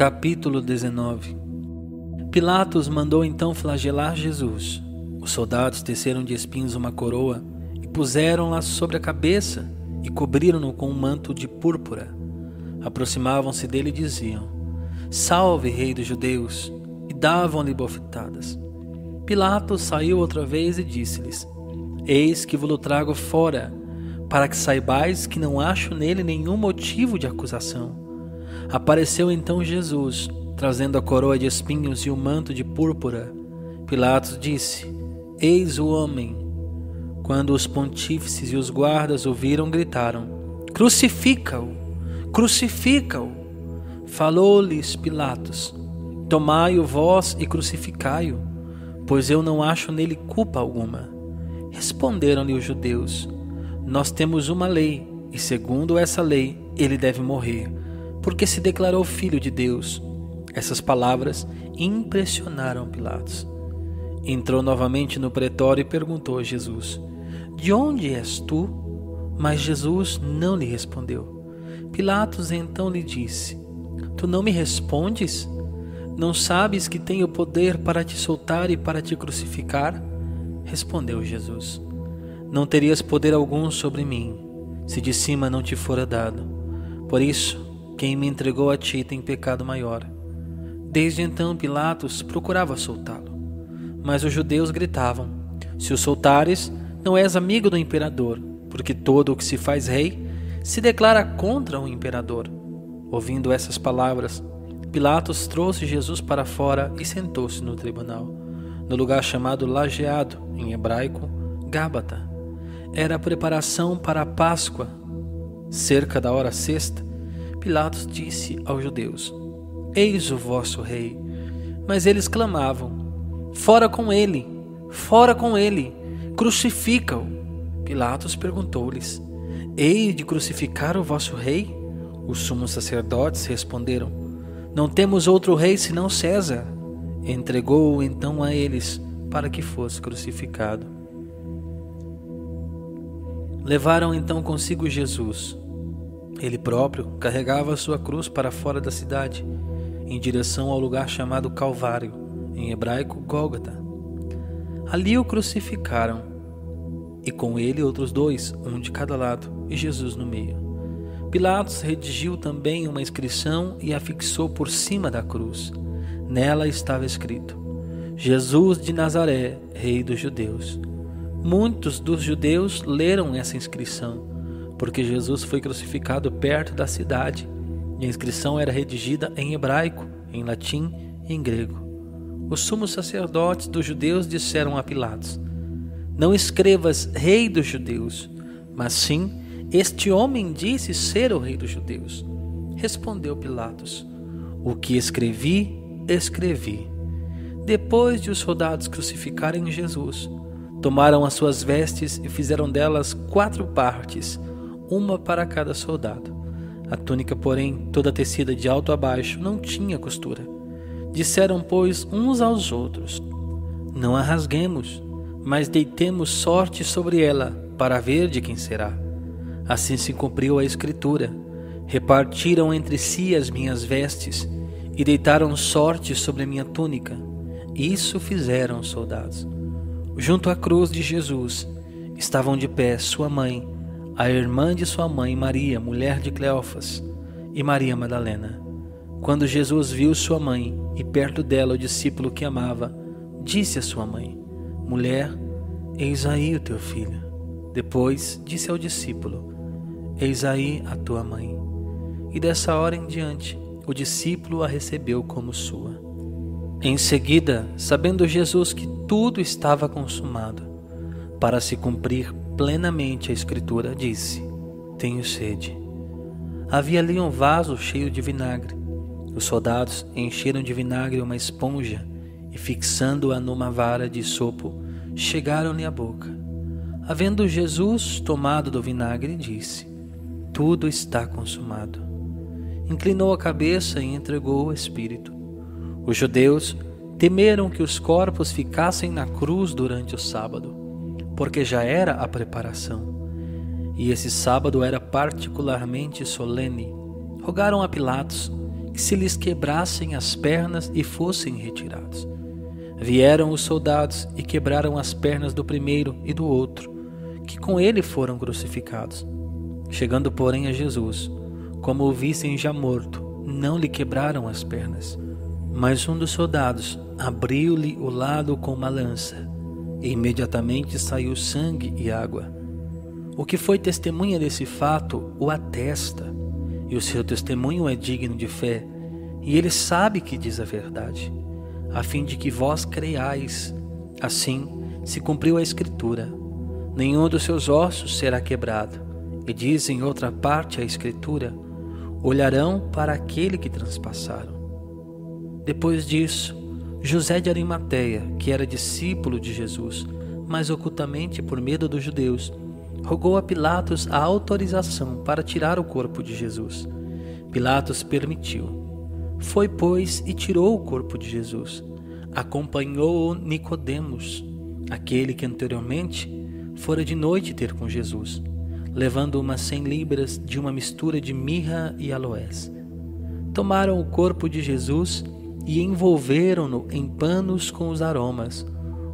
Capítulo 19. Pilatos mandou então flagelar Jesus. Os soldados teceram de espinhos uma coroa e puseram-la sobre a cabeça e cobriram-no com um manto de púrpura. Aproximavam-se dele e diziam: "Salve, Rei dos Judeus!" e davam-lhe bofetadas. Pilatos saiu outra vez e disse-lhes: "Eis que vos trago fora, para que saibais que não acho nele nenhum motivo de acusação." Apareceu então Jesus, trazendo a coroa de espinhos e o manto de púrpura. Pilatos disse: "Eis o homem." Quando os pontífices e os guardas o viram, gritaram: "Crucifica-o! Crucifica-o!" Falou-lhes Pilatos: "Tomai-o vós e crucificai-o, pois eu não acho nele culpa alguma." Responderam-lhe os judeus: "Nós temos uma lei, e segundo essa lei ele deve morrer, porque se declarou filho de Deus." Essas palavras impressionaram Pilatos. Entrou novamente no pretório e perguntou a Jesus: "De onde és tu?" Mas Jesus não lhe respondeu. Pilatos então lhe disse: "Tu não me respondes? Não sabes que tenho poder para te soltar e para te crucificar?" Respondeu Jesus: "Não terias poder algum sobre mim, se de cima não te fora dado. Por isso, quem me entregou a ti tem pecado maior." Desde então Pilatos procurava soltá-lo, mas os judeus gritavam: "Se o soltares, não és amigo do imperador, porque todo o que se faz rei se declara contra o imperador." Ouvindo essas palavras, Pilatos trouxe Jesus para fora e sentou-se no tribunal, no lugar chamado Lajeado, em hebraico, Gábata. Era a preparação para a Páscoa. Cerca da hora sexta, Pilatos disse aos judeus: "Eis o vosso rei." Mas eles clamavam: "Fora com ele! Fora com ele! Crucifica-o!" Pilatos perguntou-lhes: "Hei de crucificar o vosso rei?" Os sumos sacerdotes responderam: "Não temos outro rei senão César." Entregou-o então a eles para que fosse crucificado. Levaram então consigo Jesus. Ele próprio carregava a sua cruz para fora da cidade, em direção ao lugar chamado Calvário, em hebraico Gólgota. Ali o crucificaram, e com ele outros dois, um de cada lado, e Jesus no meio. Pilatos redigiu também uma inscrição e a fixou por cima da cruz. Nela estava escrito: "Jesus de Nazaré, Rei dos Judeus." Muitos dos judeus leram essa inscrição, porque Jesus foi crucificado perto da cidade, e a inscrição era redigida em hebraico, em latim e em grego. Os sumos sacerdotes dos judeus disseram a Pilatos: "Não escrevas Rei dos Judeus, mas sim, este homem disse ser o Rei dos Judeus." Respondeu Pilatos: "O que escrevi, escrevi." Depois de os soldados crucificarem Jesus, tomaram as suas vestes e fizeram delas 4 partes, uma para cada soldado. A túnica, porém, toda tecida de alto a baixo, não tinha costura. Disseram, pois, uns aos outros: "Não a rasguemos, mas deitemos sorte sobre ela, para ver de quem será." Assim se cumpriu a escritura: "Repartiram entre si as minhas vestes e deitaram sorte sobre a minha túnica." Isso fizeram os soldados. Junto à cruz de Jesus estavam de pé sua mãe, a irmã de sua mãe Maria, mulher de Cleófas, e Maria Madalena. Quando Jesus viu sua mãe e perto dela o discípulo que amava, disse à sua mãe: "Mulher, eis aí o teu filho." Depois disse ao discípulo: "Eis aí a tua mãe." E dessa hora em diante, o discípulo a recebeu como sua. Em seguida, sabendo Jesus que tudo estava consumado, para se cumprir plenamente a escritura, disse: "Tenho sede." Havia ali um vaso cheio de vinagre. Os soldados encheram de vinagre uma esponja e, fixando-a numa vara de sopo, chegaram-lhe à boca. Havendo Jesus tomado do vinagre, disse: "Tudo está consumado." Inclinou a cabeça e entregou o espírito. Os judeus temeram que os corpos ficassem na cruz durante o sábado, porque já era a preparação, e esse sábado era particularmente solene. Rogaram a Pilatos que se lhes quebrassem as pernas e fossem retirados. Vieram os soldados e quebraram as pernas do primeiro e do outro, que com ele foram crucificados. Chegando, porém, a Jesus, como o vissem já morto, não lhe quebraram as pernas. Mas um dos soldados abriu-lhe o lado com uma lança, e imediatamente saiu sangue e água. O que foi testemunha desse fato o atesta, e o seu testemunho é digno de fé, e ele sabe que diz a verdade, a fim de que vós creiais. Assim se cumpriu a Escritura: nenhum dos seus ossos será quebrado. E diz em outra parte a Escritura: olharão para aquele que transpassaram. Depois disso, José de Arimateia, que era discípulo de Jesus, mas ocultamente por medo dos judeus, rogou a Pilatos a autorização para tirar o corpo de Jesus. Pilatos permitiu. Foi, pois, e tirou o corpo de Jesus. Acompanhou-o Nicodemos, aquele que anteriormente fora de noite ter com Jesus, levando umas 100 libras de uma mistura de mirra e aloés. Tomaram o corpo de Jesus e envolveram-no em panos com os aromas,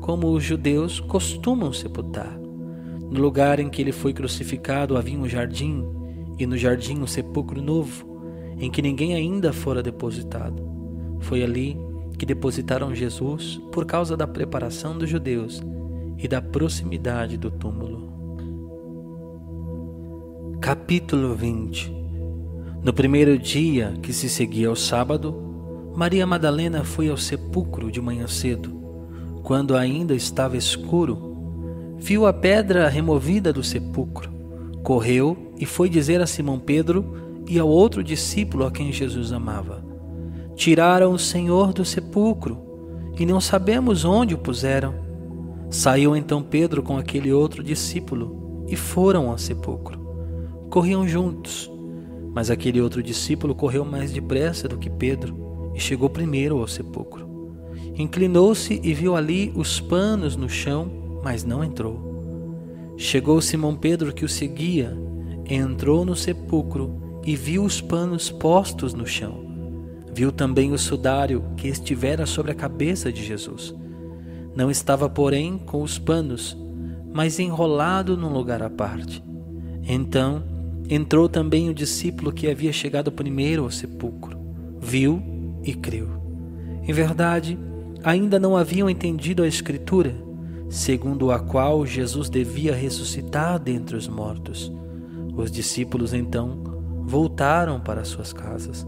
como os judeus costumam sepultar. No lugar em que ele foi crucificado havia um jardim, e no jardim um sepulcro novo, em que ninguém ainda fora depositado. Foi ali que depositaram Jesus por causa da preparação dos judeus e da proximidade do túmulo. Capítulo 20. No primeiro dia que se seguia ao sábado, Maria Madalena foi ao sepulcro de manhã cedo, quando ainda estava escuro. Viu a pedra removida do sepulcro. Correu e foi dizer a Simão Pedro e ao outro discípulo a quem Jesus amava: tiraram o Senhor do sepulcro e não sabemos onde o puseram. Saiu então Pedro com aquele outro discípulo e foram ao sepulcro. Corriam juntos, mas aquele outro discípulo correu mais depressa do que Pedro e chegou primeiro ao sepulcro. Inclinou-se e viu ali os panos no chão, mas não entrou. Chegou Simão Pedro, que o seguia, entrou no sepulcro e viu os panos postos no chão. Viu também o sudário que estivera sobre a cabeça de Jesus. Não estava, porém, com os panos, mas enrolado num lugar à parte. Então entrou também o discípulo que havia chegado primeiro ao sepulcro. Viu e creu. Em verdade, ainda não haviam entendido a Escritura, segundo a qual Jesus devia ressuscitar dentre os mortos. Os discípulos então voltaram para suas casas.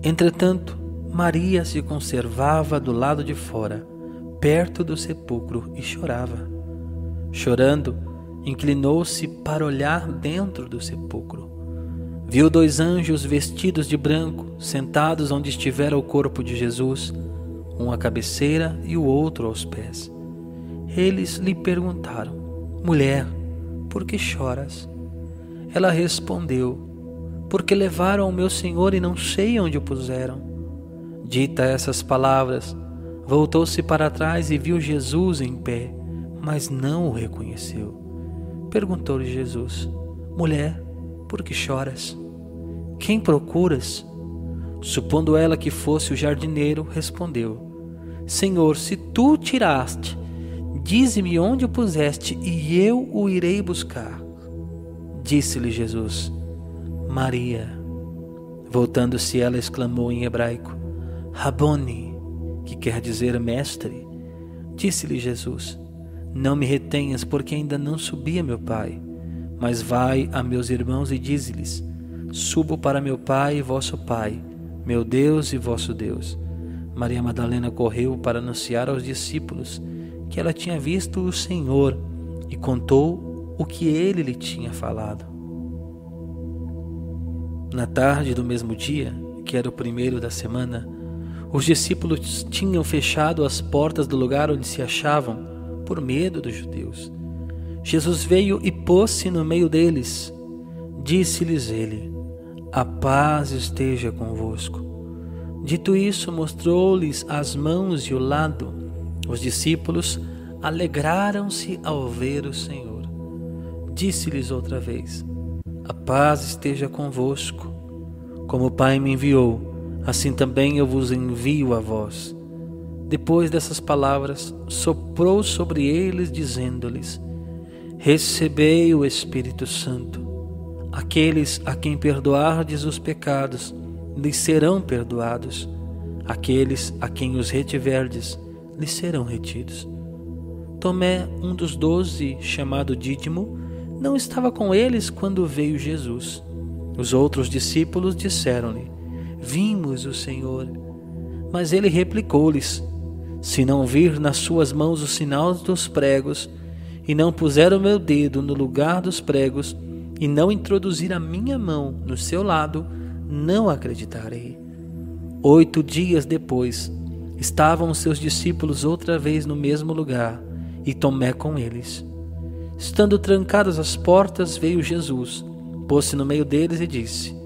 Entretanto, Maria se conservava do lado de fora, perto do sepulcro, e chorava. Chorando, inclinou-se para olhar dentro do sepulcro. Viu 2 anjos vestidos de branco, sentados onde estivera o corpo de Jesus, um à cabeceira e o outro aos pés. Eles lhe perguntaram: mulher, por que choras? Ela respondeu: porque levaram o meu Senhor e não sei onde o puseram. Dita essas palavras, voltou-se para trás e viu Jesus em pé, mas não o reconheceu. Perguntou-lhe Jesus: mulher, por que choras? Quem procuras? Supondo ela que fosse o jardineiro, respondeu: Senhor, se tu o tiraste, dize-me onde o puseste e eu o irei buscar. Disse-lhe Jesus: Maria. Voltando-se ela, exclamou em hebraico: Raboni, que quer dizer mestre. Disse-lhe Jesus: não me retenhas, porque ainda não subi a meu Pai, mas vai a meus irmãos e dize-lhes: subo para meu Pai e vosso Pai, meu Deus e vosso Deus. Maria Madalena correu para anunciar aos discípulos que ela tinha visto o Senhor e contou o que ele lhe tinha falado. Na tarde do mesmo dia, que era o primeiro da semana, os discípulos tinham fechado as portas do lugar onde se achavam, por medo dos judeus. Jesus veio e pôs-se no meio deles. Disse-lhes ele: a paz esteja convosco. Dito isso, mostrou-lhes as mãos e o lado. Os discípulos alegraram-se ao ver o Senhor. Disse-lhes outra vez: a paz esteja convosco. Como o Pai me enviou, assim também eu vos envio a vós. Depois dessas palavras, soprou sobre eles, dizendo-lhes: Recebei o Espírito Santo. Aqueles a quem perdoardes os pecados, lhes serão perdoados. Aqueles a quem os retiverdes, lhes serão retidos. Tomé, um dos 12, chamado Dídimo, não estava com eles quando veio Jesus. Os outros discípulos disseram-lhe: Vimos o Senhor. Mas ele replicou-lhes: Se não vir nas suas mãos o sinal dos pregos, e não puser o meu dedo no lugar dos pregos, e não introduzir a minha mão no seu lado, não acreditarei. 8 dias depois, estavam seus discípulos outra vez no mesmo lugar, e Tomé com eles. Estando trancadas as portas, veio Jesus, pôs-se no meio deles e disse: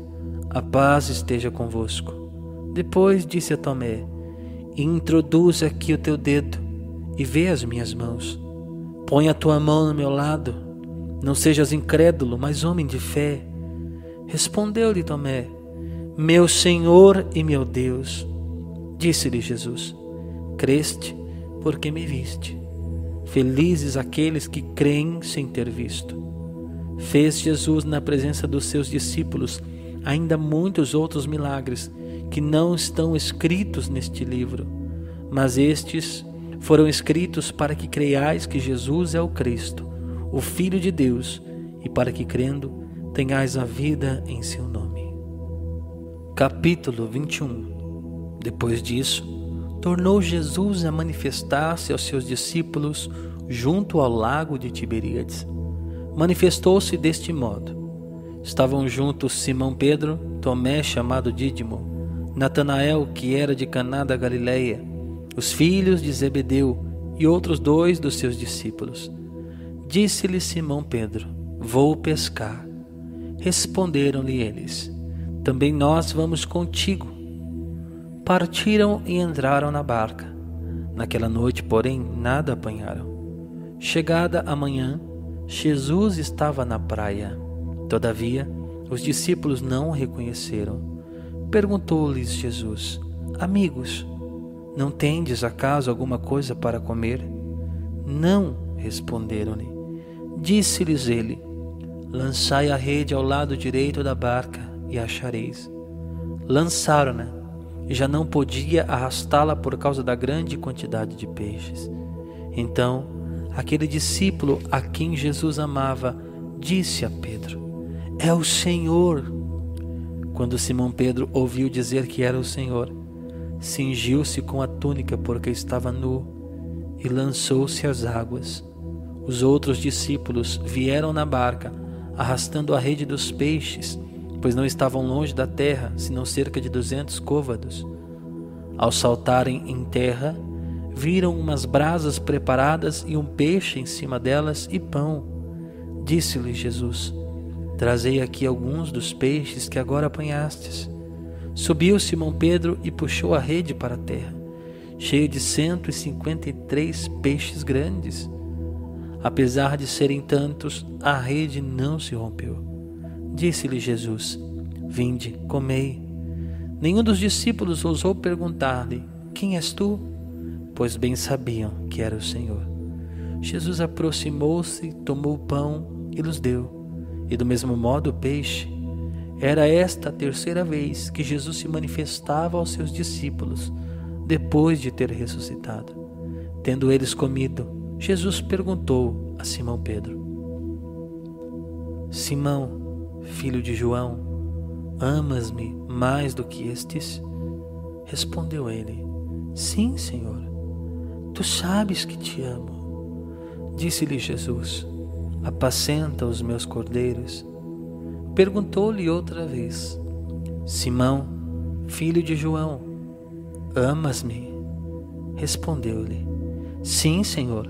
A paz esteja convosco. Depois disse a Tomé: Introduz aqui o teu dedo e vê as minhas mãos. Põe a tua mão no meu lado. Não sejas incrédulo, mas homem de fé. Respondeu-lhe Tomé: Meu Senhor e meu Deus. Disse-lhe Jesus: Creste, porque me viste. Felizes aqueles que creem sem ter visto. Fez Jesus na presença dos seus discípulos ainda muitos outros milagres que não estão escritos neste livro, mas estes foram escritos para que creiais que Jesus é o Cristo, o Filho de Deus, e para que, crendo, tenhais a vida em seu nome. Capítulo 21. Depois disso, tornou Jesus a manifestar-se aos seus discípulos junto ao lago de Tiberíades. Manifestou-se deste modo: estavam juntos Simão Pedro, Tomé chamado Dídimo, Natanael, que era de Caná da Galileia, os filhos de Zebedeu e outros 2 dos seus discípulos. Disse-lhe Simão Pedro: Vou pescar. Responderam-lhe eles: Também nós vamos contigo. Partiram e entraram na barca. Naquela noite, porém, nada apanharam. Chegada a manhã, Jesus estava na praia. Todavia, os discípulos não o reconheceram. Perguntou-lhes Jesus: Amigos, não tendes acaso alguma coisa para comer? Não, responderam-lhe. Disse-lhes ele: Lançai a rede ao lado direito da barca e achareis. Lançaram-na, e já não podia arrastá-la por causa da grande quantidade de peixes. Então, aquele discípulo a quem Jesus amava disse a Pedro: É o Senhor. Quando Simão Pedro ouviu dizer que era o Senhor, cingiu-se com a túnica porque estava nu e lançou-se às águas. Os outros discípulos vieram na barca, arrastando a rede dos peixes, pois não estavam longe da terra, senão cerca de 200 côvados. Ao saltarem em terra, viram umas brasas preparadas e um peixe em cima delas e pão. Disse-lhe Jesus: Trazei aqui alguns dos peixes que agora apanhastes. Subiu Simão Pedro e puxou a rede para a terra, cheia de 153 peixes grandes. Apesar de serem tantos, a rede não se rompeu. Disse-lhe Jesus: Vinde, comei. Nenhum dos discípulos ousou perguntar-lhe: Quem és tu? Pois bem sabiam que era o Senhor. Jesus aproximou-se, tomou o pão e lhes deu, e do mesmo modo o peixe. Era esta a 3ª vez que Jesus se manifestava aos seus discípulos, depois de ter ressuscitado. Tendo eles comido, Jesus perguntou a Simão Pedro: Simão, filho de João, amas-me mais do que estes? Respondeu ele: Sim, Senhor, tu sabes que te amo. Disse-lhe Jesus: Apacenta os meus cordeiros. Perguntou-lhe outra vez: Simão, filho de João, amas-me? Respondeu-lhe: Sim, Senhor,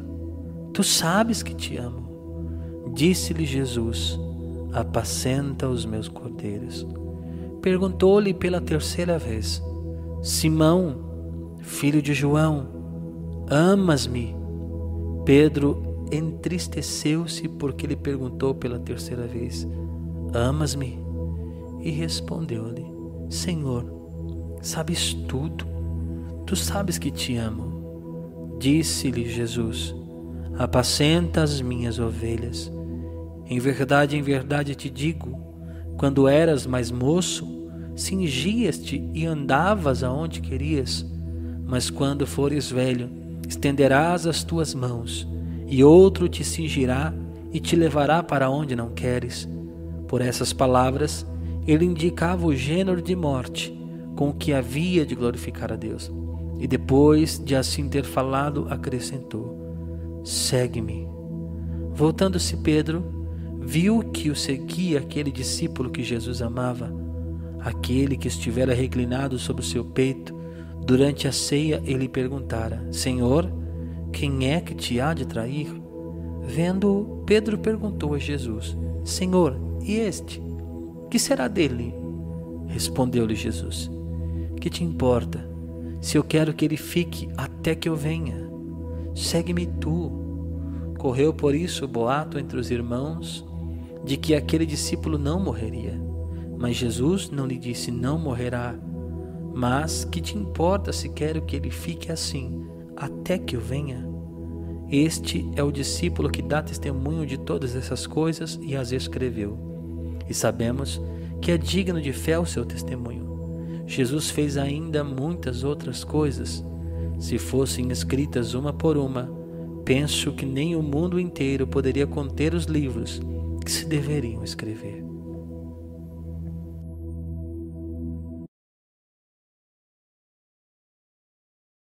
tu sabes que te amo. Disse-lhe Jesus: Apacenta os meus cordeiros. Perguntou-lhe pela 3ª vez: Simão, filho de João, amas-me? Pedro entristeceu-se porque lhe perguntou pela 3ª vez: Amas-me? E respondeu-lhe: Senhor, sabes tudo, tu sabes que te amo. Disse-lhe Jesus: apacenta as minhas ovelhas. Em verdade te digo, quando eras mais moço, cingias-te e andavas aonde querias, mas quando fores velho, estenderás as tuas mãos, e outro te cingirá e te levará para onde não queres. Por essas palavras, ele indicava o gênero de morte com que havia de glorificar a Deus. E depois de assim ter falado, acrescentou: segue-me. Voltando-se Pedro, viu que o seguia aquele discípulo que Jesus amava, aquele que estivera reclinado sobre o seu peito. Durante a ceia ele perguntara: Senhor, quem é que te há de trair? Vendo-o, Pedro perguntou a Jesus: Senhor, e este? Que será dele? Respondeu-lhe Jesus: que te importa, se eu quero que ele fique até que eu venha? Segue-me tu. Correu por isso o boato entre os irmãos de que aquele discípulo não morreria. Mas Jesus não lhe disse: não morrerá. Mas que te importa se quero que ele fique assim até que eu venha? Este é o discípulo que dá testemunho de todas essas coisas e as escreveu. E sabemos que é digno de fé o seu testemunho. Jesus fez ainda muitas outras coisas. Se fossem escritas uma por uma, penso que nem o mundo inteiro poderia conter os livros que se deveriam escrever.